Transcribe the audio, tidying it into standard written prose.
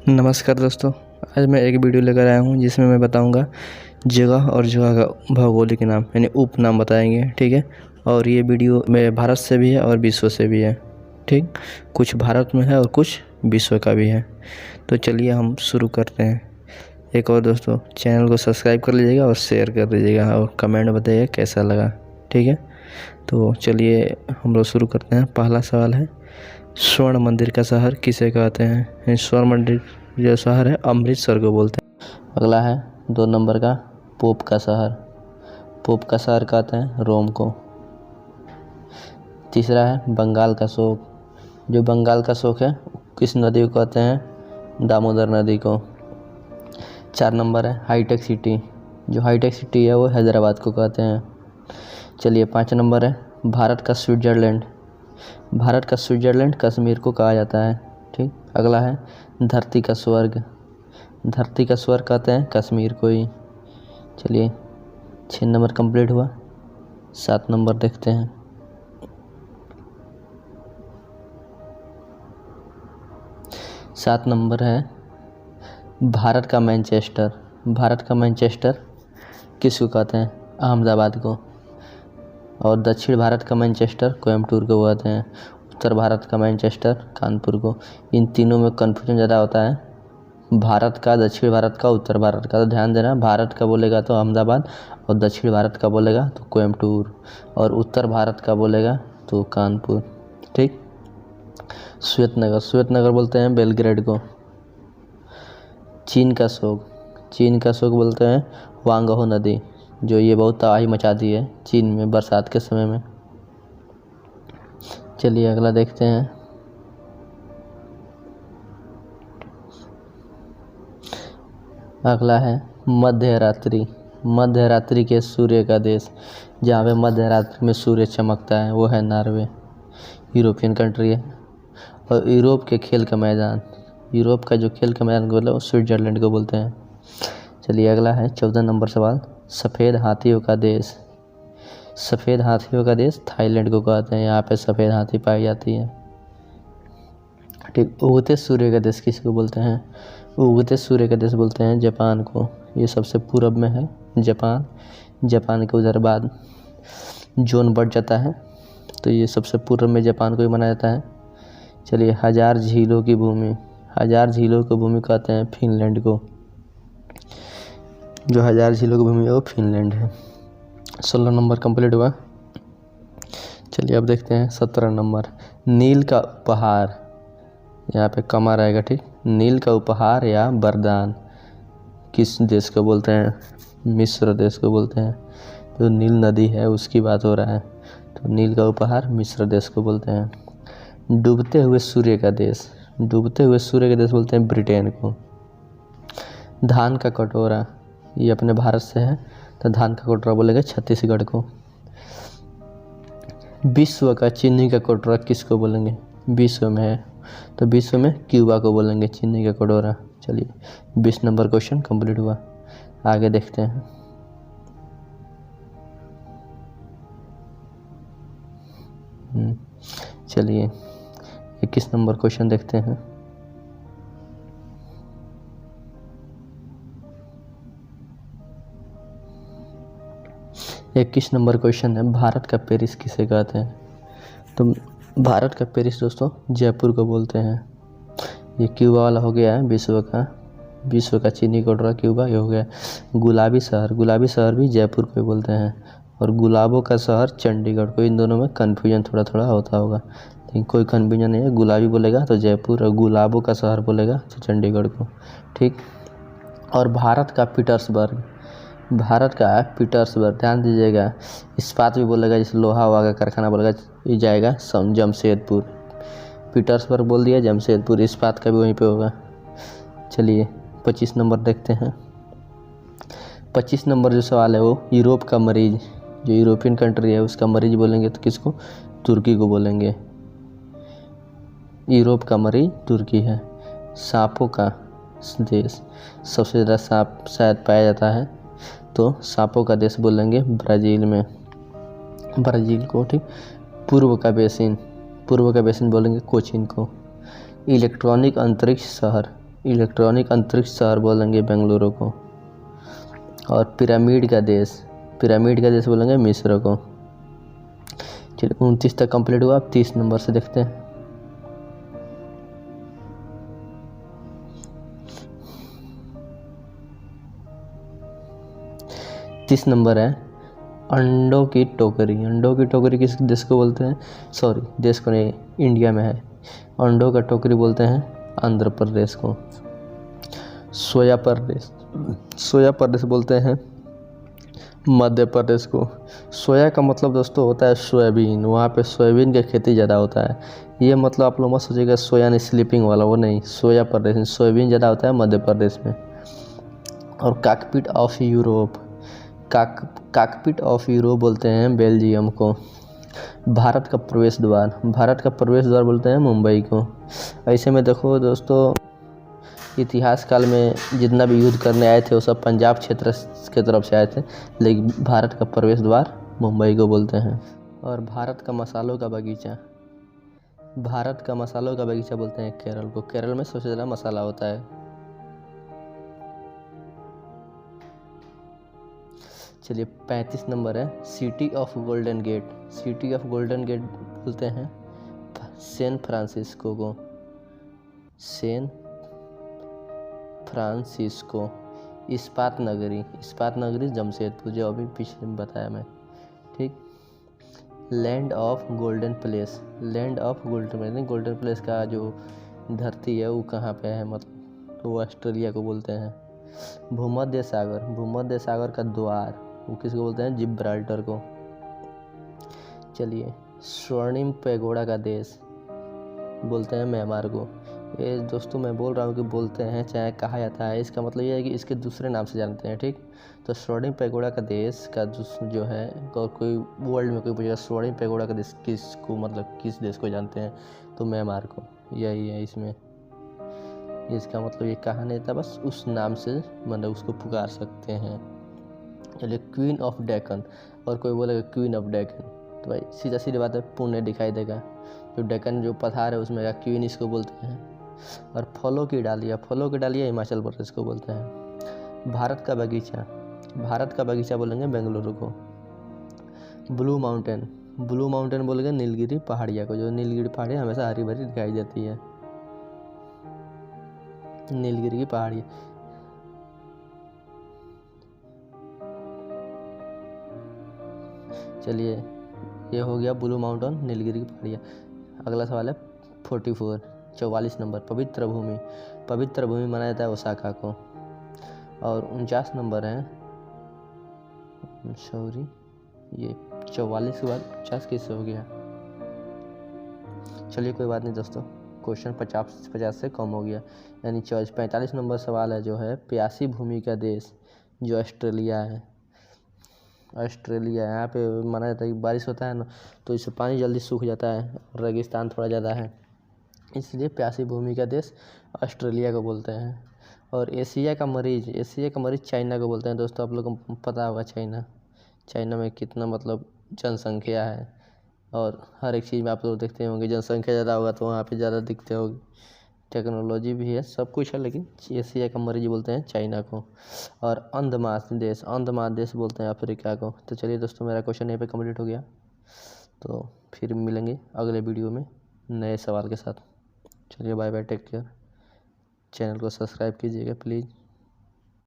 नमस्कार दोस्तों। आज मैं एक वीडियो लेकर आया हूं जिसमें मैं बताऊंगा जगह और जगह का भौगोलिक नाम यानी उपनाम बताएंगे। ठीक है। और ये वीडियो में भारत से भी है और विश्व से भी है। ठीक, कुछ भारत में है और कुछ विश्व का भी है। तो चलिए हम शुरू करते हैं। एक और दोस्तों, चैनल को सब्सक्राइब कर लीजिएगा और शेयर कर दीजिएगा और कमेंट बताइएगा कैसा लगा। ठीक है, तो चलिए हम लोग शुरू करते हैं। पहला सवाल है, स्वर्ण मंदिर का शहर किसे कहते हैं? स्वर्ण मंदिर जो शहर है अमृतसर को बोलते हैं। अगला है 2 नंबर का, पोप का शहर। पोप का शहर कहते हैं रोम को। तीसरा है बंगाल का शोक। जो बंगाल का शोक है किस नदी को कहते हैं? दामोदर नदी को। 4 नंबर है हाईटेक सिटी। जो हाईटेक सिटी है वो हैदराबाद को कहते हैं। चलिए 5 नंबर है भारत का स्विट्ज़रलैंड। भारत का स्विट्ज़रलैंड कश्मीर को कहा जाता है। ठीक। अगला है धरती का स्वर्ग। धरती का स्वर्ग कहते हैं कश्मीर को ही। चलिए 6 नंबर कंप्लीट हुआ। 7 नंबर देखते हैं। सात नंबर है भारत का मैनचेस्टर। भारत का मैनचेस्टर किसको कहते हैं? अहमदाबाद को। और दक्षिण भारत का मैनचेस्टर कोयम्बटूर को कहते हैं। उत्तर भारत का मैनचेस्टर कानपुर को। इन तीनों में कन्फ्यूजन ज़्यादा होता है, भारत का, दक्षिण भारत का, उत्तर भारत का। तो ध्यान देना, भारत का बोलेगा तो अहमदाबाद और दक्षिण भारत का बोलेगा तो कोयम्बटूर और उत्तर भारत का बोलेगा तो कानपुर। ठीक। श्वेतनगर, श्वेतनगर बोलते हैं बेलग्रेड को। चीन का शोक, चीन का शोक बोलते हैं वांगहो नदी, जो ये बहुत तबाही मचाती है चीन में बरसात के समय में। चलिए अगला देखते हैं। अगला है मध्य रात्रि। मध्य रात्रि के सूर्य का देश, जहाँ पे मध्य रात्रि में सूर्य चमकता है, वो है नॉर्वे। यूरोपियन कंट्री है। और यूरोप के खेल का मैदान, यूरोप का जो खेल का मैदान को बोलते हैं स्विट्जरलैंड को बोलते हैं। चलिए अगला है 14 नंबर सवाल, सफ़ेद हाथियों का देश। सफ़ेद हाथियों का देश थाईलैंड को कहते हैं। यहाँ पे सफ़ेद हाथी पाई जाती है। ठीक। उगते सूर्य का देश किसको बोलते हैं? उगते सूर्य का देश बोलते हैं जापान को। ये सबसे पूरब में है जापान। जापान के उधर बाद जोन बढ़ जाता है, तो ये सबसे पूर्व में जापान को ही माना जाता है। चलिए 1000 झीलों की भूमि। 1000 झीलों की भूमि कहते हैं फिनलैंड को। जो 1000 झीलों की भूमि है वो फिनलैंड है। 16 नंबर कंप्लीट हुआ। चलिए अब देखते हैं 17 नंबर, नील का उपहार। यहाँ पे कमा रहेगा। ठीक। नील का उपहार या वरदान किस देश को बोलते हैं? मिस्र देश को बोलते हैं। जो नील नदी है उसकी बात हो रहा है, तो नील का उपहार मिस्र देश को बोलते हैं। डूबते हुए सूर्य का देश, डूबते हुए सूर्य का देश बोलते हैं ब्रिटेन को। धान का कटोरा, ये अपने भारत से है, तो धान का कटोरा बोलेगा छत्तीसगढ़ को। विश्व का चीनी का कटोरा किसको बोलेंगे? विश्व में है तो विश्व में क्यूबा को बोलेंगे चीनी का कटोरा। चलिए 20 नंबर क्वेश्चन कंप्लीट हुआ। आगे देखते हैं। चलिए 21 नंबर क्वेश्चन देखते हैं। इक्कीस नंबर क्वेश्चन है, भारत का पेरिस किसे कहते हैं? तो भारत का पेरिस दोस्तों जयपुर को बोलते हैं। ये क्यूबा वाला हो गया है विश्व का चीनी कटोरा क्यूबा ये हो गया। गुलाबी शहर, गुलाबी शहर भी जयपुर को ही बोलते हैं। और गुलाबों का शहर चंडीगढ़ को। इन दोनों में कन्फ्यूजन थोड़ा थोड़ा होता होगा, लेकिन कोई कन्फ्यूजन नहीं है। गुलाबी बोलेगा तो जयपुर और गुलाबों का शहर बोलेगा तो चंडीगढ़ को। ठीक। और भारत का पीटर्सबर्ग, भारत का पीटर्सबर्ग, ध्यान दीजिएगा, इस्पात भी बोलेगा, जैसे लोहा वहा का कारखाना बोलेगा, ये जाएगा जमशेदपुर। पीटर्सबर्ग बोल दिया, जमशेदपुर, इस्पात का भी वहीं पे होगा। चलिए 25 नंबर देखते हैं। 25 नंबर जो सवाल है वो यूरोप का मरीज, जो यूरोपियन कंट्री है उसका मरीज बोलेंगे तो किसको? तुर्की को बोलेंगे। यूरोप का मरीज तुर्की है। सांपों का देश, सबसे ज़्यादा सांप शायद पाया जाता है, तो सांपों का देश बोलेंगे ब्राज़ील में, ब्राज़ील को। ठीक। पूर्व का बेसिन बोलेंगे कोचीन को। इलेक्ट्रॉनिक अंतरिक्ष शहर, इलेक्ट्रॉनिक अंतरिक्ष शहर बोलेंगे बेंगलुरु को। और पिरामिड का देश बोलेंगे मिस्र को। चलिए 29 तक कंप्लीट हुआ। अब 30 नंबर से देखते हैं। तीस नंबर है अंडों की टोकरी किस देश को बोलते हैं? सॉरी, देश को नहीं, इंडिया में है। अंडों का टोकरी बोलते हैं आंध्र प्रदेश को। सोया प्रदेश बोलते हैं मध्य प्रदेश को। सोया का मतलब दोस्तों होता है सोयाबीन। वहाँ पे सोयाबीन की खेती ज़्यादा होता है। ये मतलब आप लोग मत सोचिएगा सोया नहीं स्लीपिंग वाला, वो नहीं। सोया प्रदेश में सोयाबीन ज़्यादा होता है मध्य प्रदेश में। और काकपिट ऑफ यूरोप बोलते हैं बेल्जियम को। भारत का प्रवेश द्वार बोलते हैं मुंबई को। ऐसे में देखो दोस्तों, इतिहास काल में जितना भी युद्ध करने आए थे वो सब पंजाब क्षेत्र के तरफ से आए थे, लेकिन भारत का प्रवेश द्वार मुंबई को बोलते हैं। और भारत का मसालों का बगीचा बोलते हैं केरल को। केरल में सबसे ज़्यादा मसाला होता है। चलिए 35 नंबर है सिटी ऑफ गोल्डन गेट बोलते हैं सैन फ्रांसिस्को को। इस्पात नगरी जमशेदपुर, जो अभी पिछले में बताया मैं, ठीक। Land of golden place golden place का जो धरती है वो कहाँ पे है, मतलब तो वो ऑस्ट्रेलिया को बोलते हैं। भूमध्य सागर का द्वार वो किसको बोलते हैं? जिब्राल्टर को। चलिए स्वर्णिम पैगोडा का देश बोलते हैं म्यांमार को। ये दोस्तों मैं बोल रहा हूँ कि बोलते हैं चाहे कहा जाता है, इसका मतलब ये है कि इसके दूसरे नाम से जानते हैं, ठीक। तो स्वर्णिम पैगोडा का देश का जो है, कोई वर्ल्ड में कोई पूछेगा स्वर्णिम पैगोडा का देश किसको, मतलब किस देश को जानते हैं, तो म्यांमार को। यही है इसमें, इसका मतलब ये कहा नहीं था, बस उस नाम से मतलब उसको पुकार सकते हैं। चलिए क्वीन ऑफ डेक्कन, और कोई बोलेगा क्वीन ऑफ डेक्कन, तो भाई सीधा सीधी बात है, पुण्य दिखाई देगा। जो डेक्कन जो पठार है उसमें का क्वीन इसको बोलते हैं। और फलों की डालियाँ हिमाचल प्रदेश को बोलते हैं। भारत का बगीचा बोलेंगे बेंगलुरु को। ब्लू माउंटेन बोलेंगे नीलगिरी पहाड़िया को। जो नीलगिरी पहाड़ियाँ हमेशा हरी भरी दिखाई देती है, नीलगिरी की पहाड़ी। चलिए ये हो गया ब्लू माउंटेन, नीलगिरी की पहाड़ियाँ। अगला सवाल है 44 नंबर पवित्र भूमि माना जाता है ओसाका को। और 49 नंबर है, सॉरी ये 44 के बाद 50 कैसे हो गया? चलिए कोई बात नहीं दोस्तों, क्वेश्चन 50 से कम हो गया, यानी 45 नंबर सवाल है जो है प्यासी भूमि का देश, जो ऑस्ट्रेलिया है। यहाँ पे माना जाता है कि बारिश होता है ना, तो इससे पानी जल्दी सूख जाता है, रेगिस्तान थोड़ा ज़्यादा है, इसलिए प्यासी भूमि का देश ऑस्ट्रेलिया को बोलते हैं। और एशिया का मरीज चाइना को बोलते हैं। दोस्तों आप लोगों को पता होगा चाइना में कितना मतलब जनसंख्या है, और हर एक चीज़ में आप लोग देखते होंगे जनसंख्या ज़्यादा होगा तो वहाँ पे ज़्यादा दिखते होगी। टेक्नोलॉजी भी है, सब कुछ है, लेकिन एशिया का मरीज बोलते हैं चाइना को। और अंध महादेश बोलते हैं अफ्रीका को। तो चलिए दोस्तों, मेरा क्वेश्चन यहाँ पे कंप्लीट हो गया। तो फिर मिलेंगे अगले वीडियो में नए सवाल के साथ। चलिए bye bye, take care. Channel को सब्सक्राइब कीजिएगा प्लीज़।